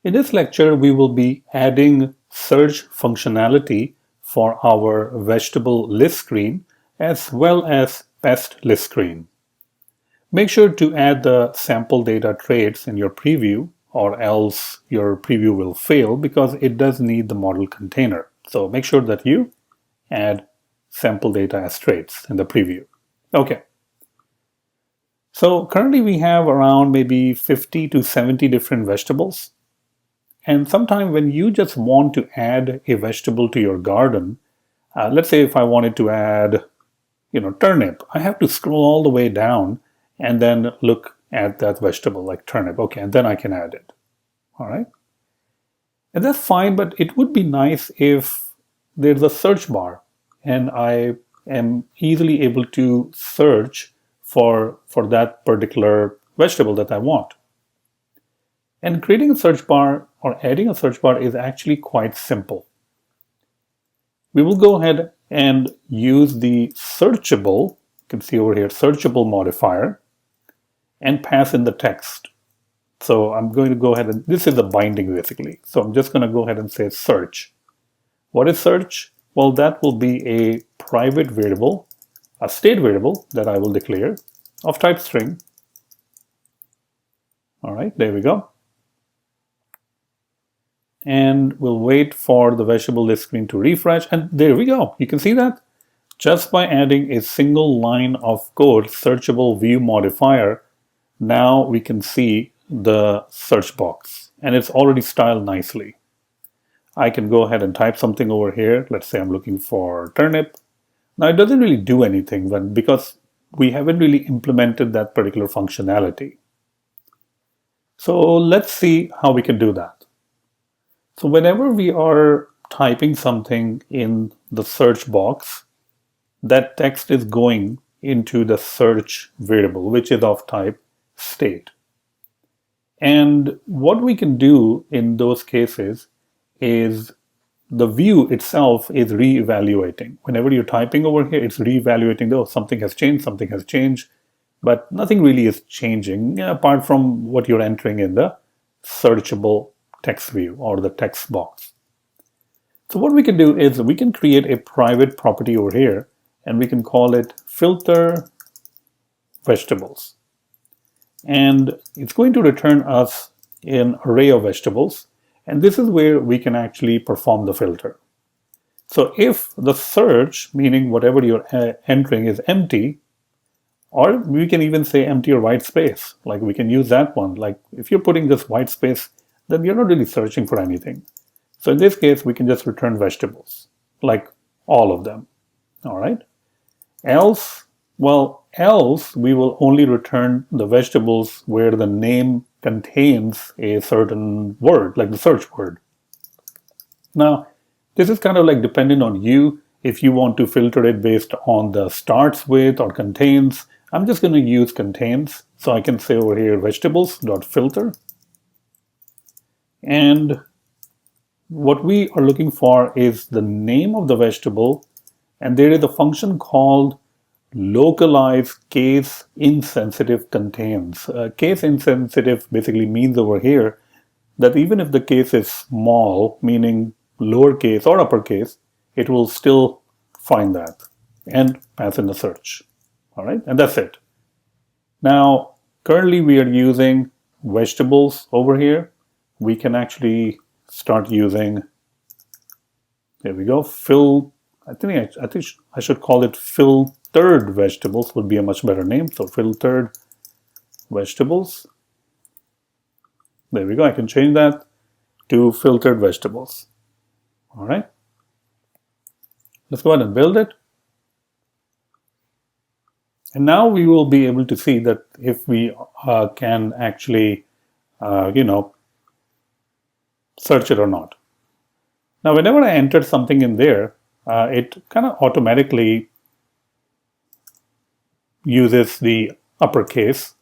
In this lecture, we will be adding search functionality for our vegetable list screen as well as pest list screen. Make sure to add the sample data traits in your preview, or else your preview will fail because it does need the model container. So make sure that you add sample data as traits in the preview. Okay. So currently we have around maybe 50 to 70 different vegetables. And sometimes when you just want to add a vegetable to your garden, let's say if I wanted to add, turnip, I have to scroll all the way down and then look at that vegetable like turnip. Okay, and then I can add it. All right. And that's fine, but it would be nice if there's a search bar and I am easily able to search for that particular vegetable that I want. And creating a search bar or adding a search bar is actually quite simple. We will go ahead and use the searchable, you can see over here, searchable modifier, and pass in the text. So I'm going to go ahead and, this is a binding basically. So I'm just going to go ahead and say search. What is search? Well, that will be a private variable, a state variable that I will declare of type string. All right, there we go. And we'll wait for the vegetable list screen to refresh. And there we go. You can see that just by adding a single line of code, searchable view modifier, now we can see the search box and it's already styled nicely. I can go ahead and type something over here. Let's say I'm looking for turnip. Now it doesn't really do anything because we haven't really implemented that particular functionality. So let's see how we can do that. So whenever we are typing something in the search box, that text is going into the search variable, which is of type state. And what we can do in those cases is the view itself is re-evaluating. Whenever you're typing over here, it's re-evaluating, oh, something has changed, but nothing really is changing apart from what you're entering in the searchable text view or the text box. So what we can do is we can create a private property over here and we can call it filter vegetables. And it's going to return us an array of vegetables. And this is where we can actually perform the filter. So if the search, meaning whatever you're entering, is empty, or we can even say empty or white space, like we can use that one. Like if you're putting this white space, then you're not really searching for anything. So in this case, we can just return vegetables, like all of them. All right. Else we will only return the vegetables where the name contains a certain word, like the search word. Now, this is kind of like dependent on you. If you want to filter it based on the starts with or contains, I'm just going to use contains. So I can say over here vegetables.filter. And what we are looking for is the name of the vegetable. And there is a function called localize case insensitive contains. Case insensitive basically means over here that even if the case is small, meaning lowercase or uppercase, it will still find that and pass in the search. All right, and that's it. Now, currently we are using vegetables over here. We can actually start using, there we go, I think I should call it filtered vegetables would be a much better name. So filtered vegetables. There we go. I can change that to filtered vegetables. All right. Let's go ahead and build it. And now we will be able to see that if we can actually, search it or not. Now, whenever I enter something in there, it kind of automatically uses the uppercase.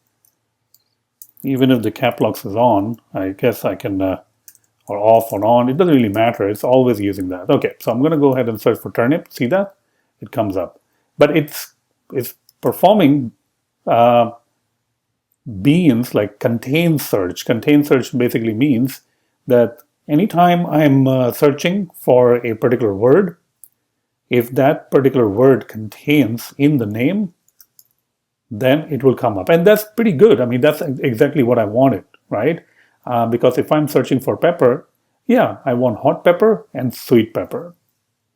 Even if the cap lock is on, I guess I can, or off or on, it doesn't really matter. It's always using that. Okay, so I'm going to go ahead and search for turnip. See that? It comes up. But it's performing beans like contain search. Contain search basically means that anytime I'm searching for a particular word, if that particular word contains in the name, then it will come up. And that's pretty good. I mean, that's exactly what I wanted, right? Because if I'm searching for pepper, yeah, I want hot pepper and sweet pepper,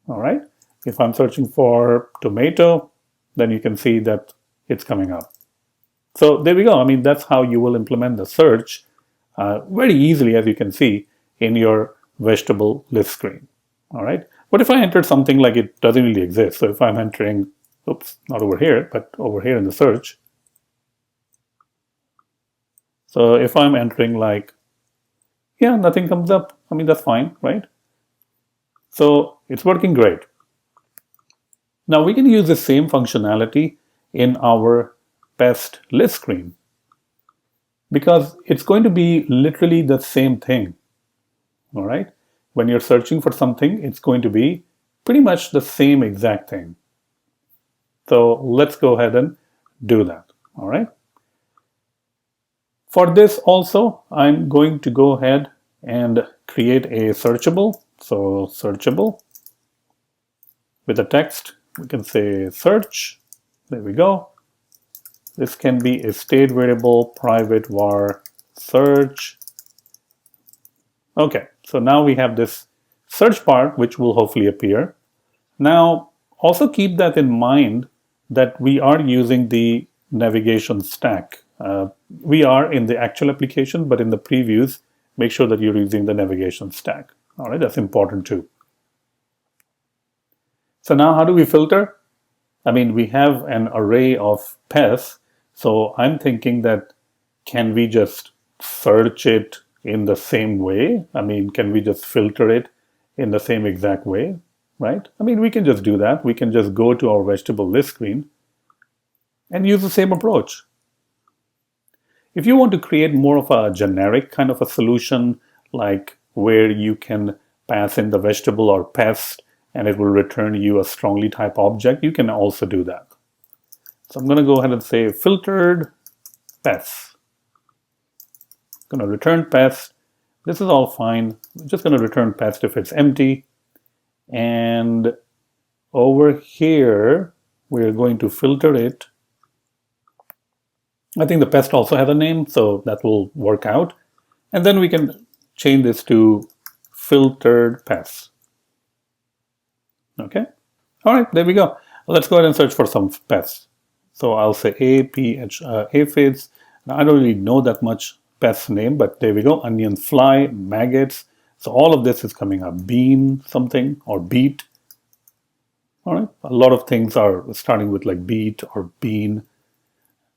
all right? If I'm searching for tomato, then you can see that it's coming up. So there we go. I mean, that's how you will implement the search very easily, as you can see, in your vegetable list screen, all right? What if I entered something like it doesn't really exist? So if I'm entering, oops, not over here, but over here in the search. So if I'm entering like, yeah, nothing comes up. I mean, that's fine, right? So it's working great. Now we can use the same functionality in our pest list screen because it's going to be literally the same thing, all right? When you're searching for something, it's going to be pretty much the same exact thing. So let's go ahead and do that, all right? For this also, I'm going to go ahead and create a searchable. So searchable with a text, we can say search. There we go. This can be a state variable, private var search. Okay, so now we have this search part, which will hopefully appear. Now, also keep that in mind that we are using the navigation stack. We are in the actual application, but in the previews, make sure that you're using the navigation stack. All right, that's important too. So now how do we filter? I mean, we have an array of pests. So I'm thinking that can we just search it in the same way? I mean, can we just filter it in the same exact way, right? I mean, we can just do that. We can just go to our vegetable list screen and use the same approach. If you want to create more of a generic kind of a solution, like where you can pass in the vegetable or pest and it will return you a strongly typed object, you can also do that. So I'm going to go ahead and say filtered pests. I'm going to return pest. This is all fine. I'm just going to return pest if it's empty. And over here, we're going to filter it. I think the pest also has a name, so that will work out. And then we can change this to filtered pests. Okay. All right, there we go. Let's go ahead and search for some pests. So I'll say aphids. Now, I don't really know that much pest name, but there we go. Onion fly, maggots. So all of this is coming up. Bean something or beet. All right. A lot of things are starting with like beet or bean.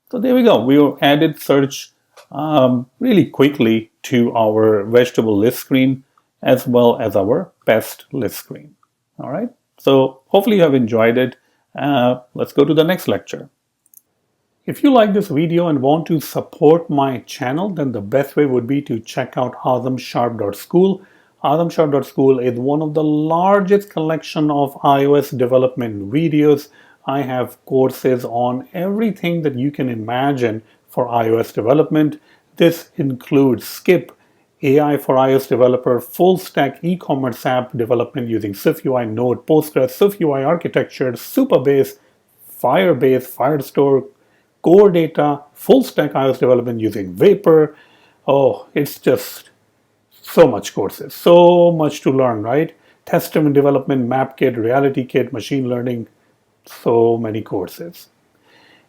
So there we go. We added search really quickly to our vegetable list screen as well as our pest list screen. All right. So hopefully you have enjoyed it. Let's go to the next lecture. If you like this video and want to support my channel, then the best way would be to check out azamsharp.school. Azamsharp.school is one of the largest collection of iOS development videos. I have courses on everything that you can imagine for iOS development. This includes Skip, AI for iOS developer, full stack e-commerce app development using SwiftUI Node, Postgres, SwiftUI architecture, Supabase, Firebase, Firestore, core data, full stack iOS development using Vapor. Oh, it's just so much courses, so much to learn, right? Test-driven development, MapKit, Reality Kit, machine learning, so many courses.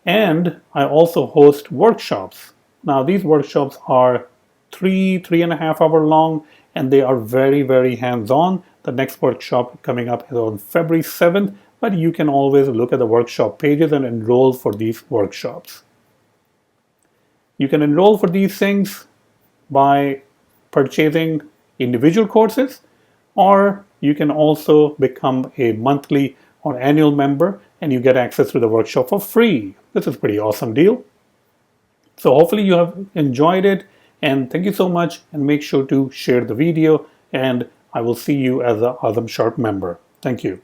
And I also host workshops. Now these workshops are 3.5 hour long, and they are very, very hands-on. The next workshop coming up is on February 7th, but you can always look at the workshop pages and enroll for these workshops. You can enroll for these things by purchasing individual courses, or you can also become a monthly or annual member and you get access to the workshop for free. This is a pretty awesome deal. So hopefully you have enjoyed it, and thank you so much, and make sure to share the video, and I will see you as an Azam Sharp member. Thank you.